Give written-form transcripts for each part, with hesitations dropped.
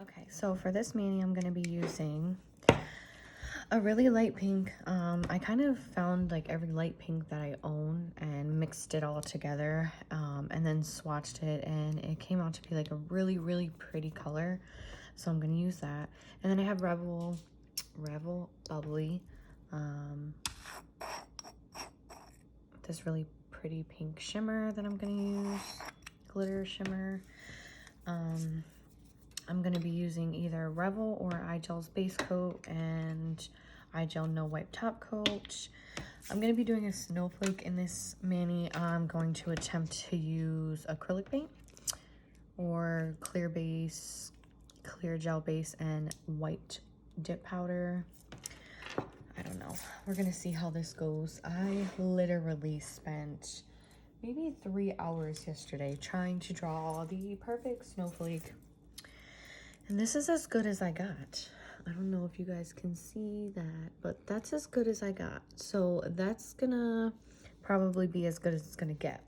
Okay, so for this mani, I'm going to be using a really light pink. I kind of found like every light pink that I own and mixed it all together, and then swatched it, and it came out to be like a really, really pretty color. So I'm going to use that. And then I have Revel Bubbly. This really pretty pink shimmer that I'm going to use. Glitter shimmer. I'm going to be using either Revel or IGel's base coat and IGel no wipe top coat. I'm going to be doing a snowflake in this mani. I'm going to attempt to use acrylic paint or clear base, clear gel base, and white dip powder. I don't know. We're going to see how this goes. I literally spent maybe 3 hours yesterday trying to draw the perfect snowflake. And this is as good as I got. I don't know if you guys can see that, but that's as good as I got. So that's gonna probably be as good as it's gonna get.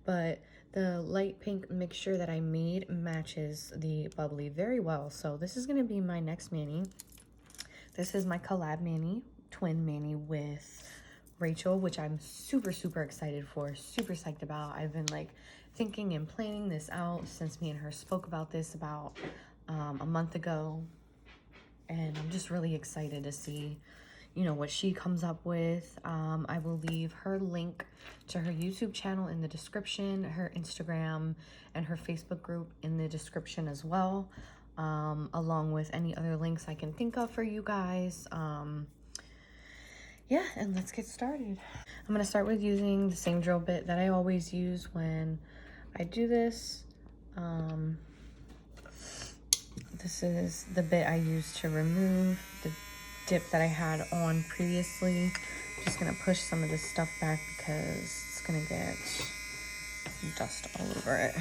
But the light pink mixture that I made matches the bubbly very well. So this is gonna be my next mani. This is my collab mani, twin mani with Rachel, which I'm super, super excited for, super psyched about. I've been like thinking and planning this out since me and her spoke about this about a month ago, and I'm just really excited to see, you know, what she comes up with. I will leave her link to her YouTube channel in the description, her Instagram, and her Facebook group in the description as well, along with any other links I can think of for you guys. Yeah, and let's get started. I'm gonna start with using the same drill bit that I always use when I do this. This is the bit I used to remove the dip that I had on previously. I'm just gonna push some of this stuff back because it's gonna get dust all over it.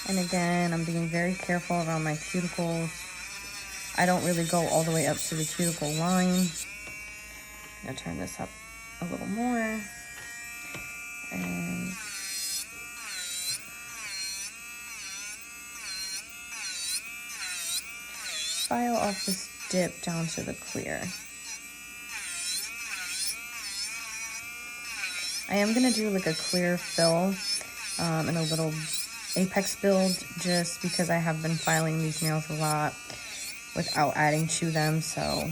And again, I'm being very careful around my cuticles. I don't really go all the way up to the cuticle line. I'm gonna turn this up a little more. And file off this dip down to the clear. I am gonna do like a clear fill and a little apex build just because I have been filing these nails a lot without adding to them, so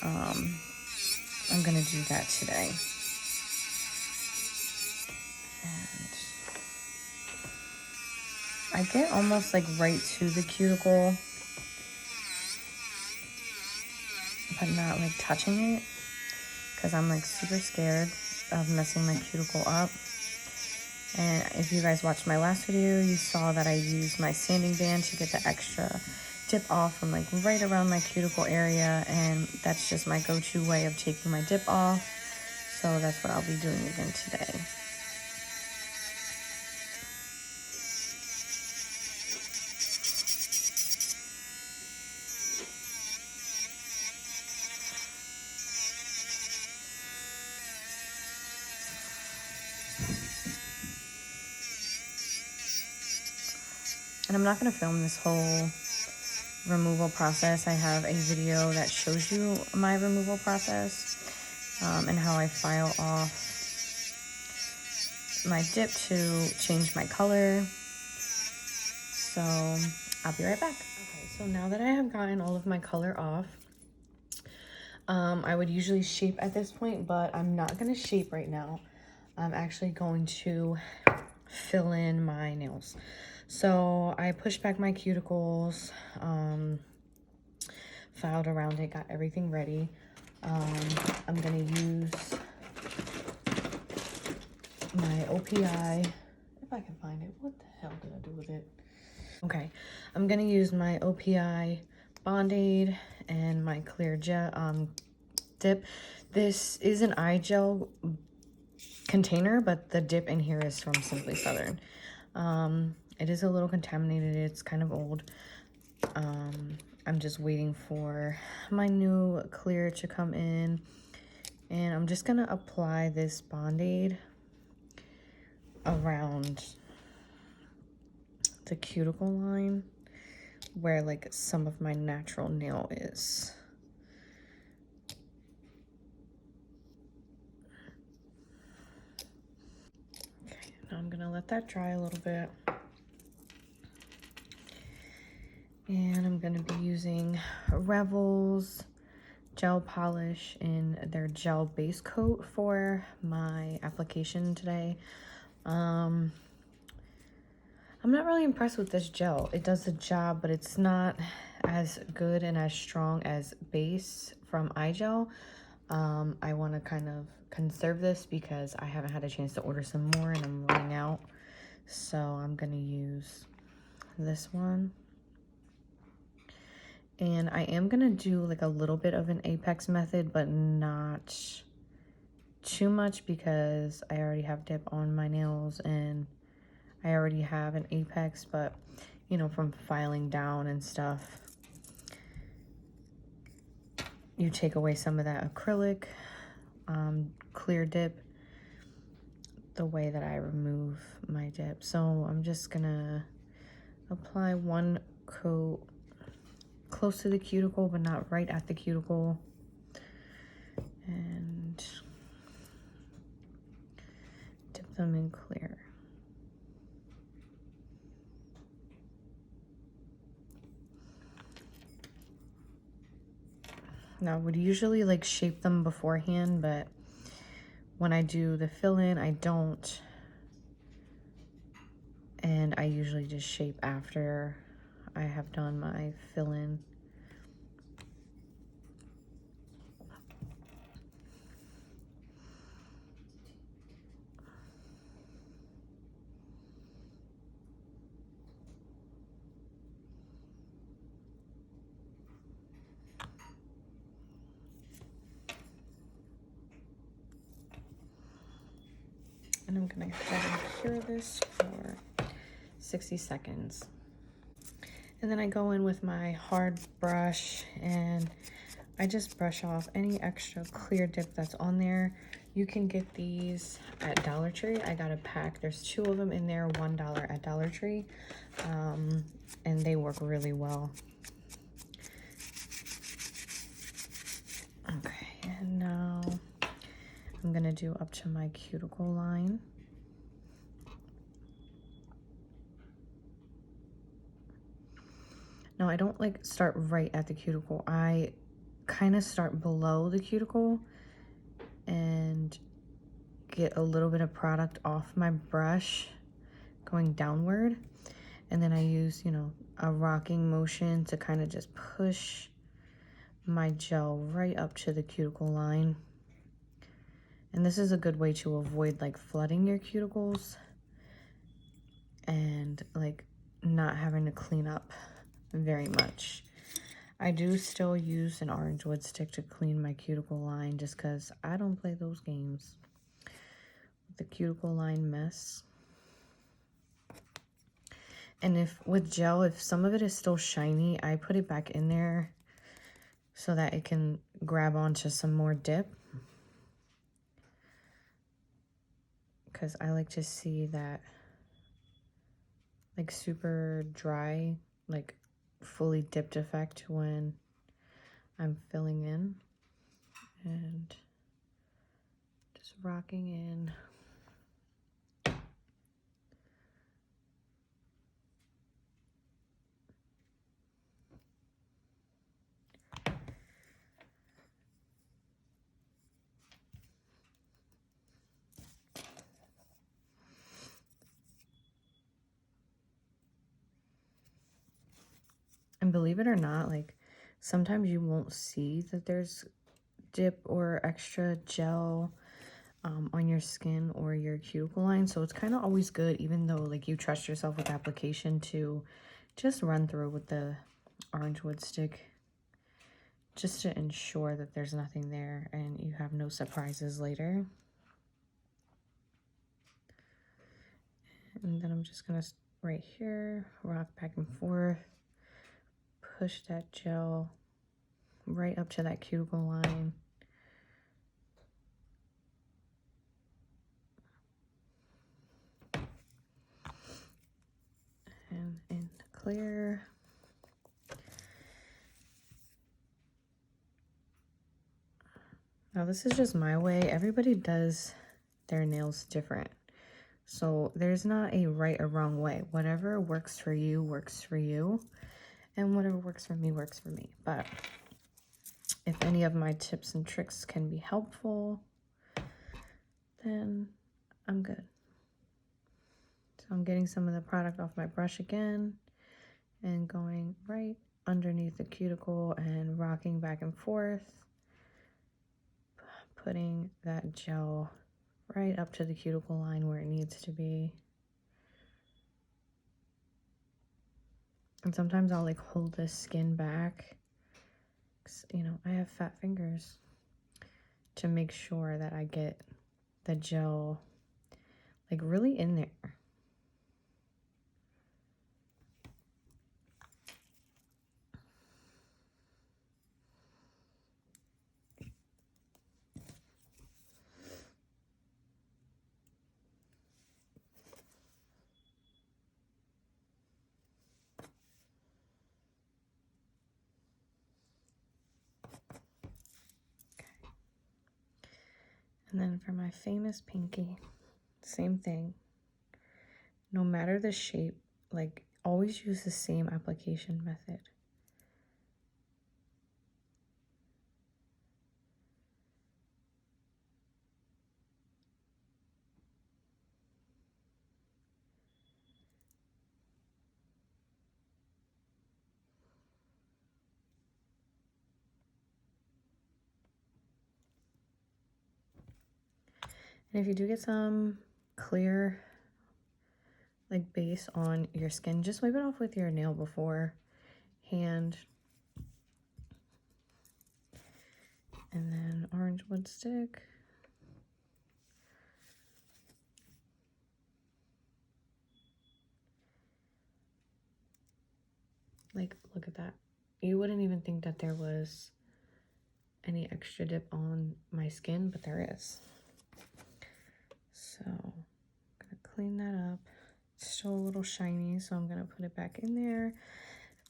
I'm gonna do that today. And I get almost like right to the cuticle, but not like touching it because I'm like super scared of messing my cuticle up. And if you guys watched my last video, you saw that I used my sanding band to get the extra dip off from like right around my cuticle area, and that's just my go-to way of taking my dip off. So that's what I'll be doing again today. And I'm not going to film this whole removal process. I have a video that shows you my removal process and how I file off my dip to change my color. So I'll be right back. Okay, so now that I have gotten all of my color off, I would usually shape at this point, but I'm not going to shape right now. I'm actually going to fill in my nails. So I pushed back my cuticles, filed around it, got everything ready. I'm gonna use my OPI, if I can find it. What the hell did I do with it? Okay, I'm gonna use my OPI Band-Aid and my clear gel dip. This is an IGel container, but the dip in here is from Simply Southern. It is a little contaminated. It's kind of old, I'm just waiting for my new clear to come in, and I'm just gonna apply this Band-Aid around the cuticle line where like some of my natural nail is. Okay, now I'm gonna let that dry a little bit. And I'm gonna be using Revel's gel polish in their gel base coat for my application today. I'm not really impressed with this gel. It does the job, but it's not as good and as strong as base from IGel. I want to kind of conserve this because I haven't had a chance to order some more and I'm running out. So I'm gonna use this one. And I am gonna do like a little bit of an apex method, but not too much because I already have dip on my nails and I already have an apex, but you know, from filing down and stuff, you take away some of that acrylic clear dip the way that I remove my dip. So I'm just gonna apply one coat close to the cuticle, but not right at the cuticle. And dip them in clear. Now I would usually like shape them beforehand, but when I do the fill-in, I don't. And I usually just shape after I have done my fill-in. And I'm gonna go ahead and cure this for 60 seconds. And then I go in with my hard brush and I just brush off any extra clear dip that's on there. You can get these at Dollar Tree. I got a pack. There's 2 of them in there, $1 at Dollar Tree. And they work really well. Okay, and now I'm gonna do up to my cuticle line. Now I don't like start right at the cuticle. I kind of start below the cuticle and get a little bit of product off my brush going downward. And then I use, you know, a rocking motion to kind of just push my gel right up to the cuticle line. And this is a good way to avoid like flooding your cuticles and like not having to clean up very much. I do still use an orange wood stick to clean my cuticle line just because I don't play those games with the cuticle line mess. And if with gel, if some of it is still shiny, I put it back in there so that it can grab onto some more dip. Because I like to see that like super dry, like fully dipped effect when I'm filling in. And just rocking in. And believe it or not, like sometimes you won't see that there's dip or extra gel on your skin or your cuticle line. So it's kind of always good, even though like you trust yourself with application, to just run through with the orange wood stick just to ensure that there's nothing there and you have no surprises later. And then I'm just gonna right here rock back and forth, push that gel right up to that cuticle line. And in the clear. Now this is just my way. Everybody does their nails different. So there's not a right or wrong way. Whatever works for you works for you. And whatever works for me works for me. But if any of my tips and tricks can be helpful, then I'm good. So I'm getting some of the product off my brush again and going right underneath the cuticle and rocking back and forth, putting that gel right up to the cuticle line where it needs to be. And sometimes I'll like hold this skin back, 'cause, you know, I have fat fingers, to make sure that I get the gel like really in there. And then for my famous pinky, same thing. No matter the shape, like always use the same application method. And if you do get some clear like base on your skin, just wipe it off with your nail before hand. And then orange wood stick. Like, look at that. You wouldn't even think that there was any extra dip on my skin, but there is. So I'm gonna clean that up. It's still a little shiny, so I'm gonna put it back in there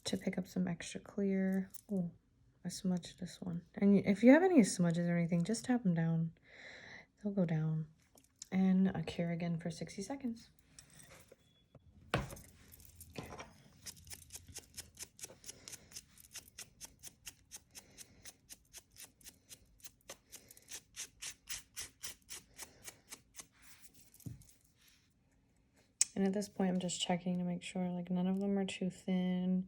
to pick up some extra clear. Oh, I smudged this one. And if you have any smudges or anything, just tap them down. They'll go down. And a cure again for 60 seconds. And at this point, I'm just checking to make sure like none of them are too thin.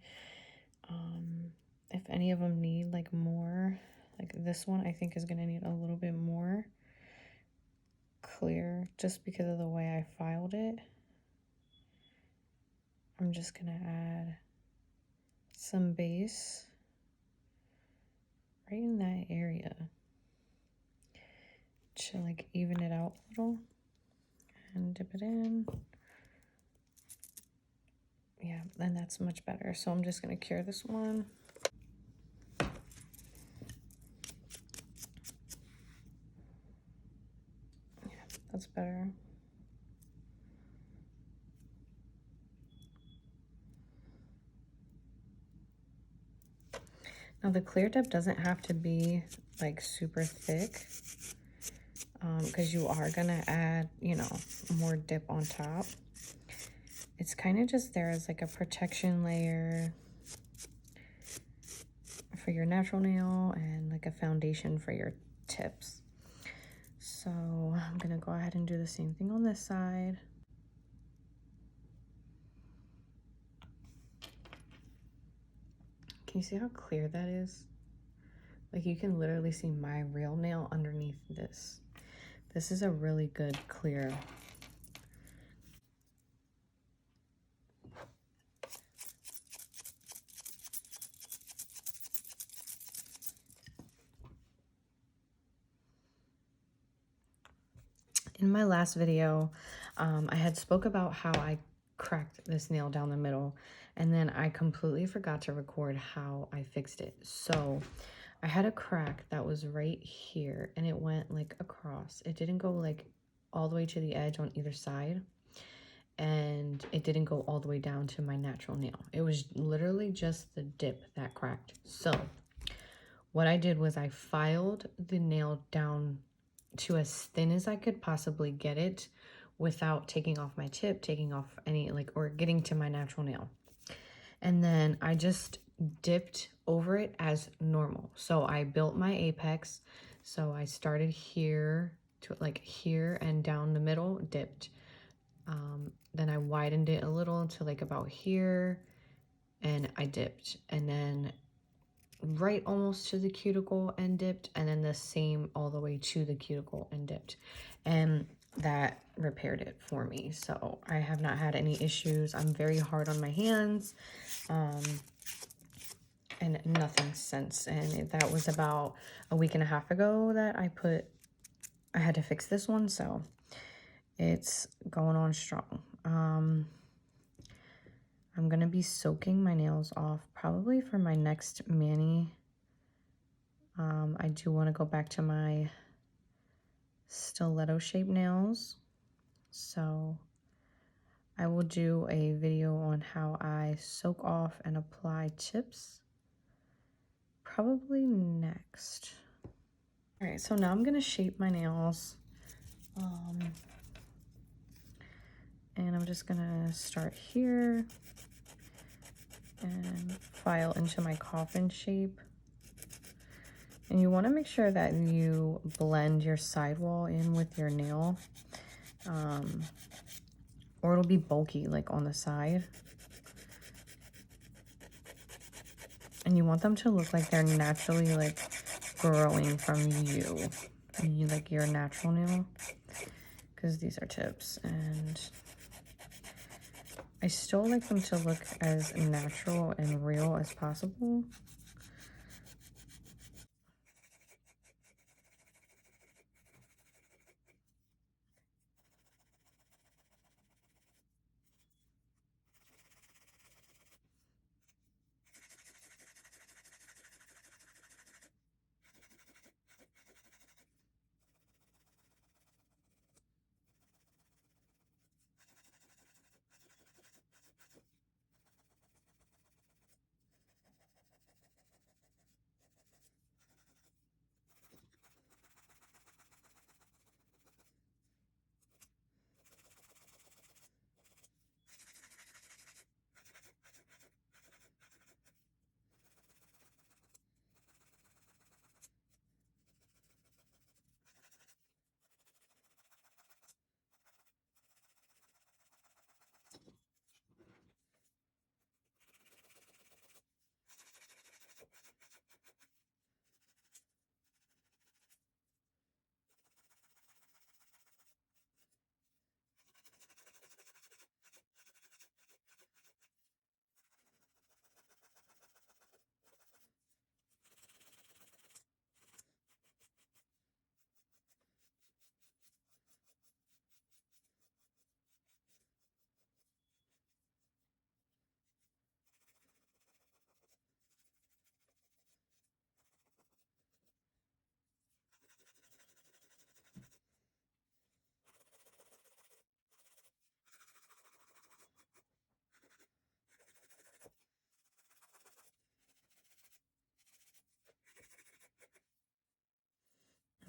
If any of them need like more, like this one I think is gonna need a little bit more clear just because of the way I filed it. I'm just gonna add some base right in that area to like even it out a little and dip it in. Yeah, and that's much better. So I'm just gonna cure this one. Yeah, that's better. Now the clear dip doesn't have to be like super thick, because you are gonna add, you know, more dip on top. It's kind of just there as like a protection layer for your natural nail and like a foundation for your tips. So I'm gonna go ahead and do the same thing on this side. Can you see how clear that is? Like you can literally see my real nail underneath this. This is a really good clear. In my last video, I had spoke about how I cracked this nail down the middle, and then I completely forgot to record how I fixed it. So I had a crack that was right here, and it went like across. It didn't go like all the way to the edge on either side, and it didn't go all the way down to my natural nail. It was literally just the dip that cracked. So what I did was I filed the nail down to as thin as I could possibly get it without taking off my tip, taking off any like, or getting to my natural nail. And then I just dipped over it as normal. So I built my apex. So I started here to like here and down the middle, dipped. Then I widened it a little to like about here, and I dipped. And then right almost to the cuticle and dipped, and then the same all the way to the cuticle and dipped. And that repaired it for me. So I have not had any issues. I'm very hard on my hands. And nothing since. And that was about a week and a half ago that I had to fix this one. So it's going on strong. I'm going to be soaking my nails off probably for my next mani. I do want to go back to my stiletto shaped nails. So I will do a video on how I soak off and apply tips probably next. All right, so now I'm going to shape my nails. And I'm just going to start here and file into my coffin shape. And you want to make sure that you blend your sidewall in with your nail, or it'll be bulky like on the side. And you want them to look like they're naturally like growing from you, like your natural nail, because these are tips. And I still like them to look as natural and real as possible.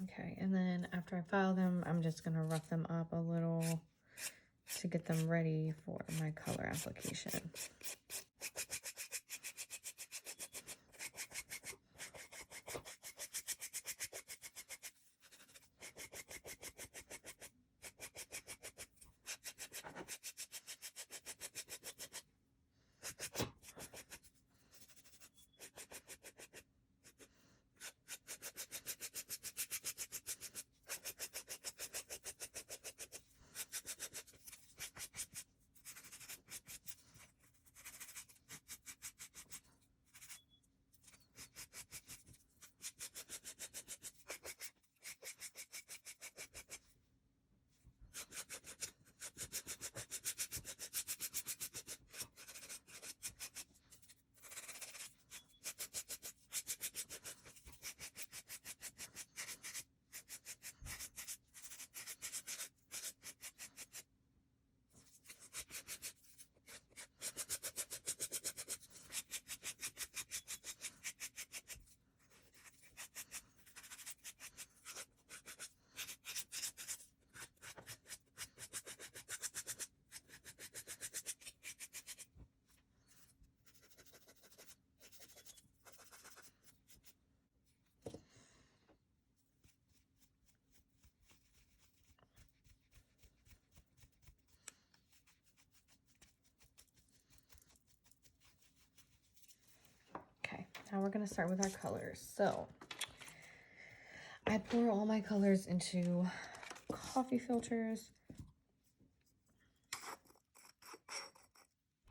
Okay, and then after I file them, I'm just going to rough them up a little to get them ready for my color application. now we're gonna start with our colors. So I pour all my colors into coffee filters.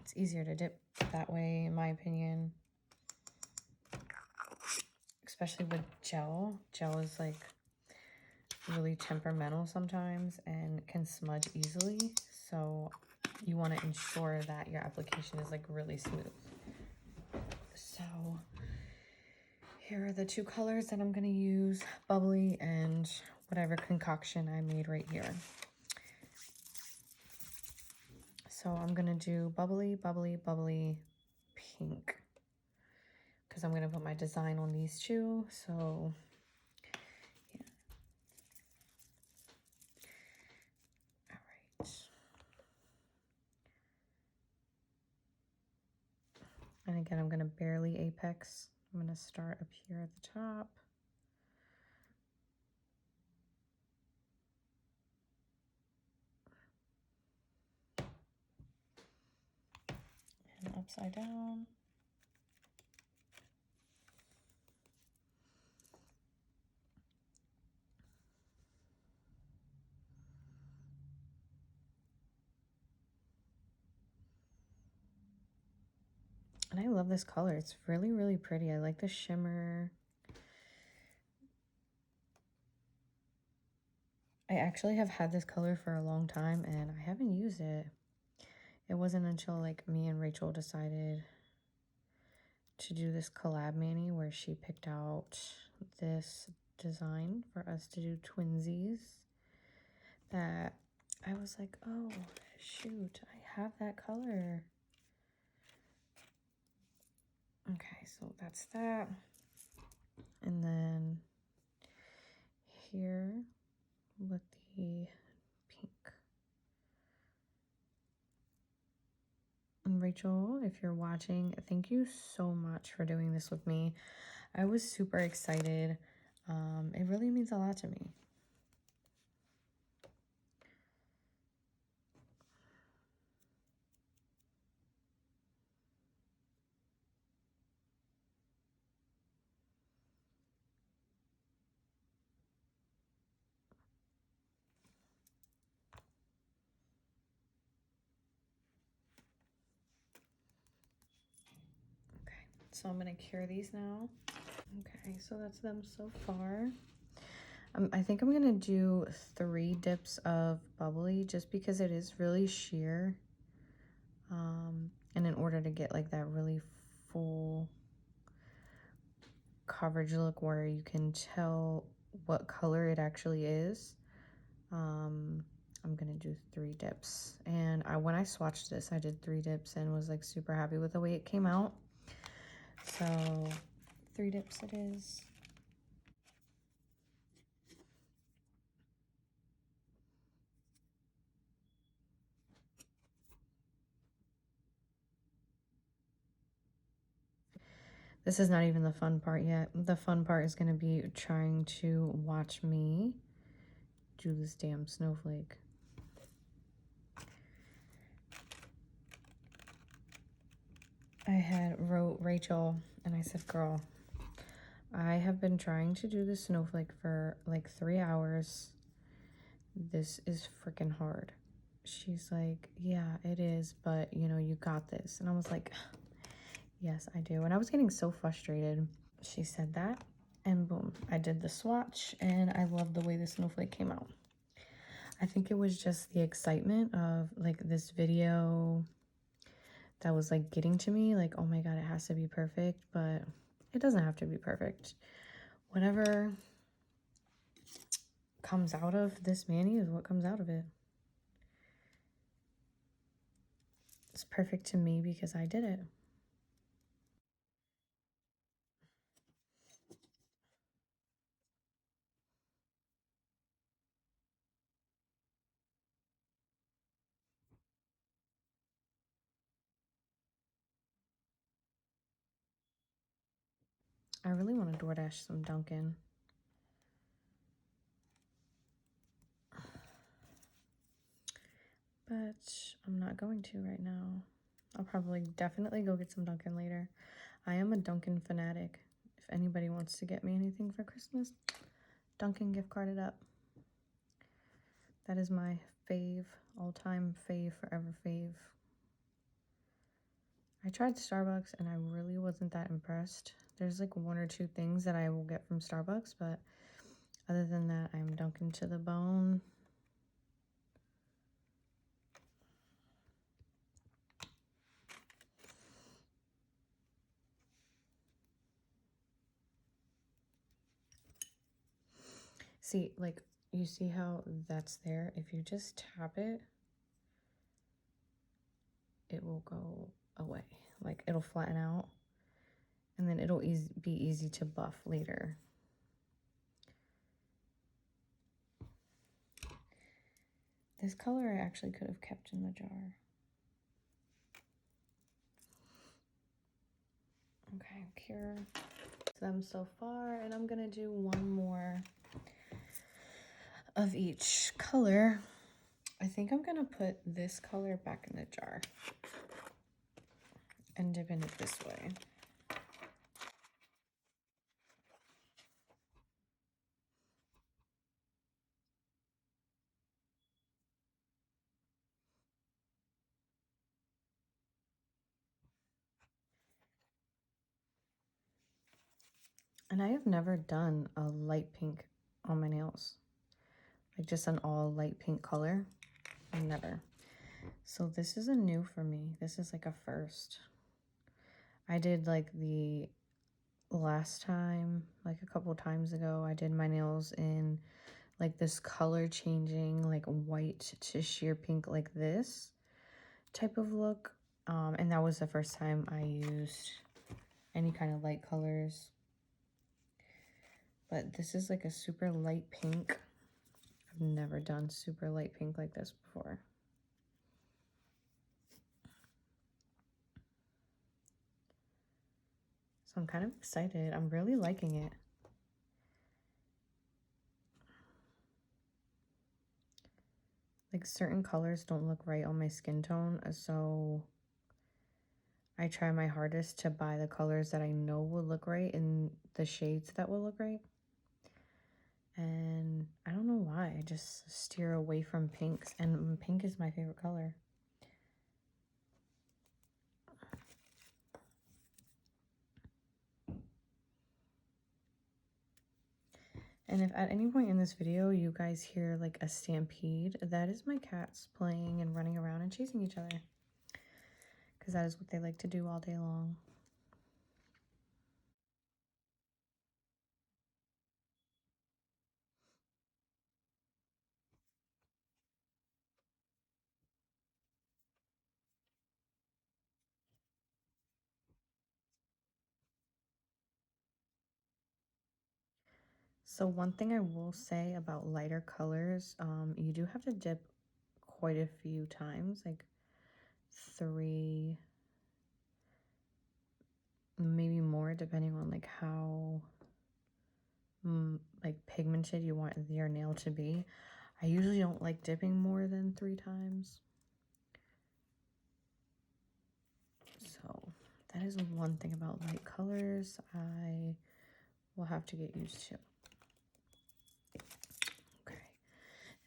It's easier to dip that way, in my opinion. Especially with gel. Gel is like really temperamental sometimes and can smudge easily. So you want to ensure that your application is like really smooth. So here are the two colors that I'm going to use, Bubbly and whatever concoction I made right here. So I'm going to do Bubbly, Bubbly, Bubbly, Pink. Because I'm going to put my design on these two. So yeah. All right. And again, I'm going to barely apex. I'm going to start up here at the top. And upside down. And I love this color. It's really, really pretty. I like the shimmer. I actually have had this color for a long time and I haven't used it. It wasn't until like me and Rachel decided to do this collab mani where she picked out this design for us to do twinsies that I was like, oh shoot, I have that color. Okay, so that's that. And then here with the pink. And Rachel, if you're watching, thank you so much for doing this with me. I was super excited. It really means a lot to me. Okay, so I'm gonna cure these now. Okay, so that's them so far. I think I'm gonna do 3 dips of Bubbly just because it is really sheer. And in order to get like that really full coverage look where you can tell what color it actually is, I'm gonna do 3 dips. And when I swatched this, I did 3 dips and was like super happy with the way it came out. So 3 dips it is. This is not even the fun part yet. The fun part is going to be trying to watch me do this damn snowflake. I had wrote Rachel and I said, girl, I have been trying to do this snowflake for like 3 hours. This is freaking hard. She's like, yeah, it is, but you know, you got this. And I was like, yes, I do. And I was getting so frustrated. She said that, and boom, I did the swatch, and I love the way the snowflake came out. I think it was just the excitement of like this video that was like getting to me, like, oh my god, it has to be perfect, but it doesn't have to be perfect. Whatever comes out of this mani is what comes out of it. It's perfect to me because I did it. I really want to DoorDash some Dunkin'. But I'm not going to right now. I'll probably definitely go get some Dunkin' later. I am a Dunkin' fanatic. If anybody wants to get me anything for Christmas, Dunkin' gift card it up. That is my fave, all-time fave, forever fave. I tried Starbucks and I really wasn't that impressed. There's like 1 or 2 things that I will get from Starbucks, but other than that, I'm Dunkin' to the bone. See, like, you see how that's there? If you just tap it, it will go away. Like, it'll flatten out, and then it'll be easy to buff later. This color I actually could have kept in the jar. Okay, cure them so far, and I'm gonna do 1 more of each color. I think I'm gonna put this color back in the jar and dip in it this way. And I have never done a light pink on my nails. Like just an all light pink color. Never. So this is a new for me. This is like a first. I did like the last time, like a couple times ago, I did my nails in like this color changing, like white to sheer pink like this type of look. And that was the first time I used any kind of light colors. But this is like a super light pink. I've never done super light pink like this before. So I'm kind of excited. I'm really liking it. Like certain colors don't look right on my skin tone, so I try my hardest to buy the colors that I know will look right in the shades that will look right. And I don't know why, I just steer away from pinks, and pink is my favorite color. And if at any point in this video you guys hear like a stampede, that is my cats playing and running around and chasing each other. Because that is what they like to do all day long. So one thing I will say about lighter colors, you do have to dip quite a few times, like 3, maybe more, depending on like how like pigmented you want your nail to be. I usually don't like dipping more than 3 times. So that is one thing about light colors I will have to get used to. Okay,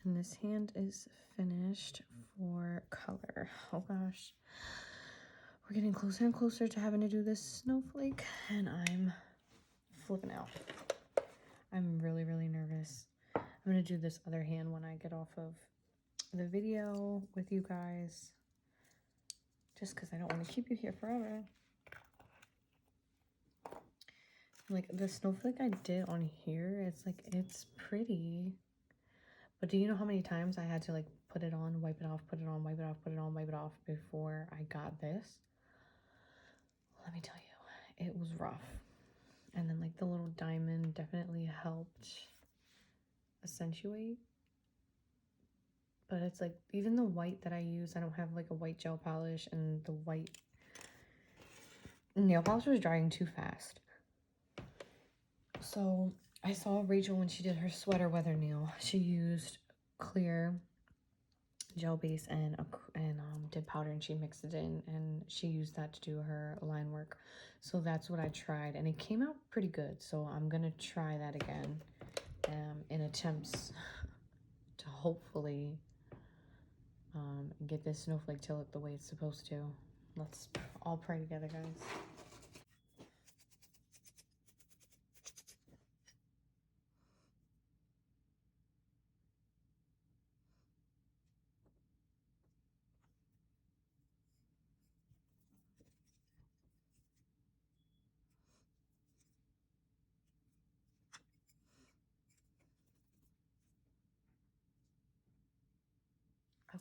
and this hand is finished for color. Oh gosh, we're getting closer and closer to having to do this snowflake, and I'm flipping out. I'm really, really nervous. I'm gonna do this other hand when I get off of the video with you guys, just because I don't want to keep you here forever. Like the snowflake I did on here, it's like, it's pretty, but do you know how many times I had to like put it on, wipe it off, put it on, wipe it off, put it on, wipe it off before I got this? Let me tell you, it was rough. And then like the little diamond definitely helped accentuate. But it's like, even the white that I use, I don't have like a white gel polish, and the white nail polish was drying too fast. So I saw Rachel when she did her sweater weather nail, she used clear gel base and dip powder, and she mixed it in, and she used that to do her line work. So that's what I tried, and it came out pretty good. So I'm gonna try that again in attempts to hopefully get this snowflake to look the way it's supposed to. Let's all pray together, guys.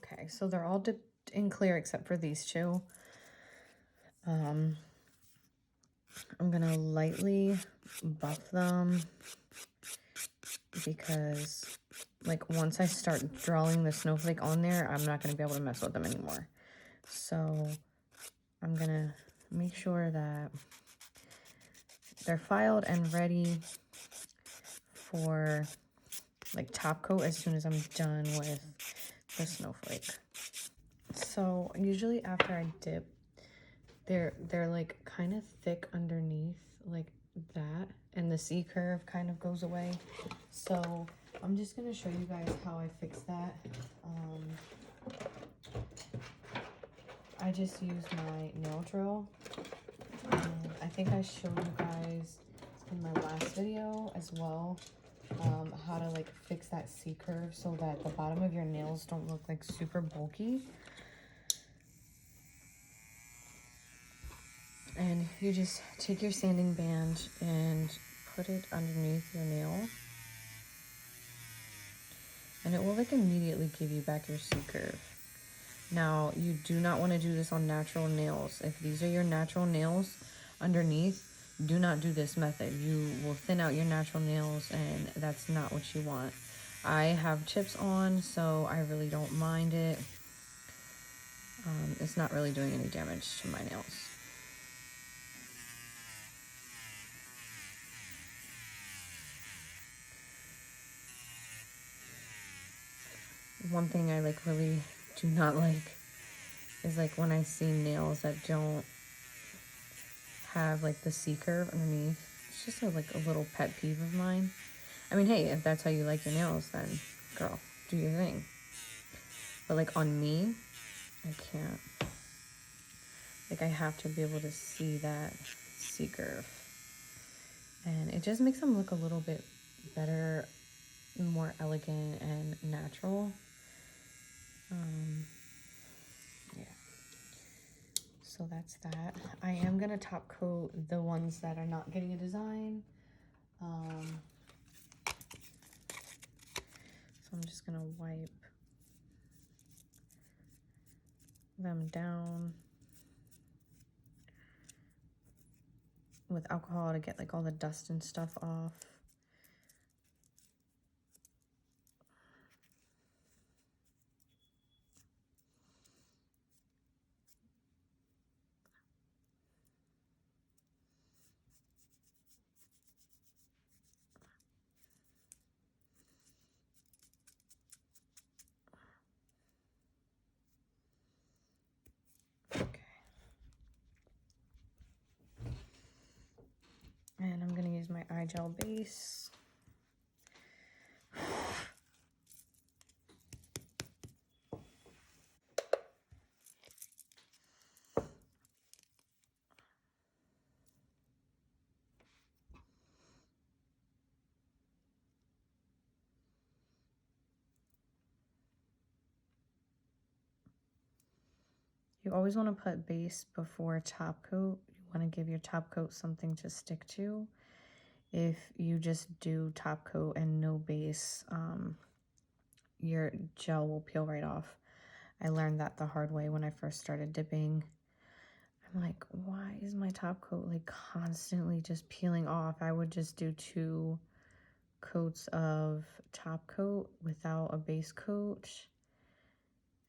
Okay, so they're all dipped in clear except for these two. I'm gonna lightly buff them because like once I start drawing the snowflake on there, I'm not gonna be able to mess with them anymore. So I'm gonna make sure that they're filed and ready for like top coat as soon as I'm done with the snowflake. So usually after I dip, they're like kind of thick underneath like that, and the C curve kind of goes away. So I'm just gonna show you guys how I fix that. I just used my nail drill. I think I showed you guys in my last video as well how to like fix that C curve so that the bottom of your nails don't look like super bulky. And you just take your sanding band and put it underneath your nail, and it will like immediately give you back your C curve. Now, you do not want to do this on natural nails. If these are your natural nails underneath, do not do this method. You will thin out your natural nails, and that's not what you want. I have chips on, so I really don't mind it. It's not really doing any damage to my nails. One thing I like really do not like is like when I see nails that don't have like the C curve underneath. It's just like a little pet peeve of mine. I mean, hey, if that's how you like your nails, then girl, do your thing. But like on me, I can't. Like I have to be able to see that C curve. And it just makes them look a little bit better, more elegant and natural. Yeah. So that's that. I am gonna top coat the ones that are not getting a design. So I'm just gonna wipe them down with alcohol to get like all the dust and stuff off. And I'm gonna use my IGel base. You always want to put base before top coat. You want to give your top coat something to stick to. If you just do top coat and no base, your gel will peel right off. I learned that the hard way when I first started dipping. I'm like, why is my top coat like constantly just peeling off? I would just do 2 coats of top coat without a base coat,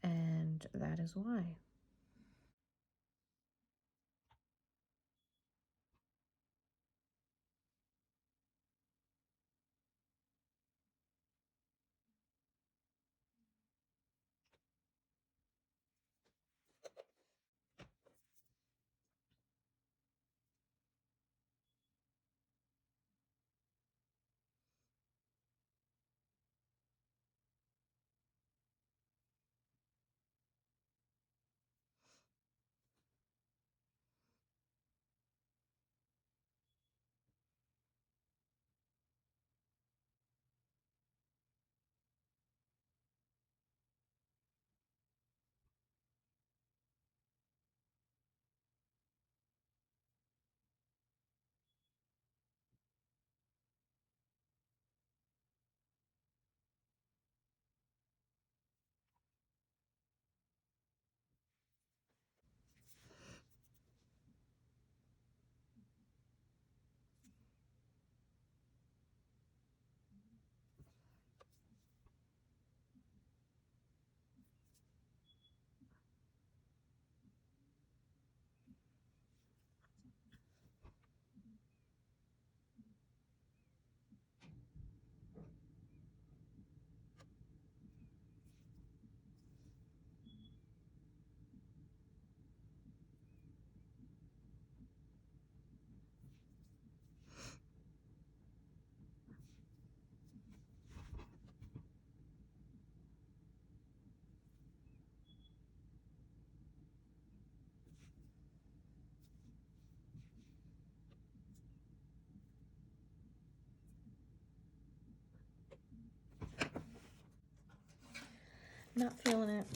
and that is why. Not feeling it.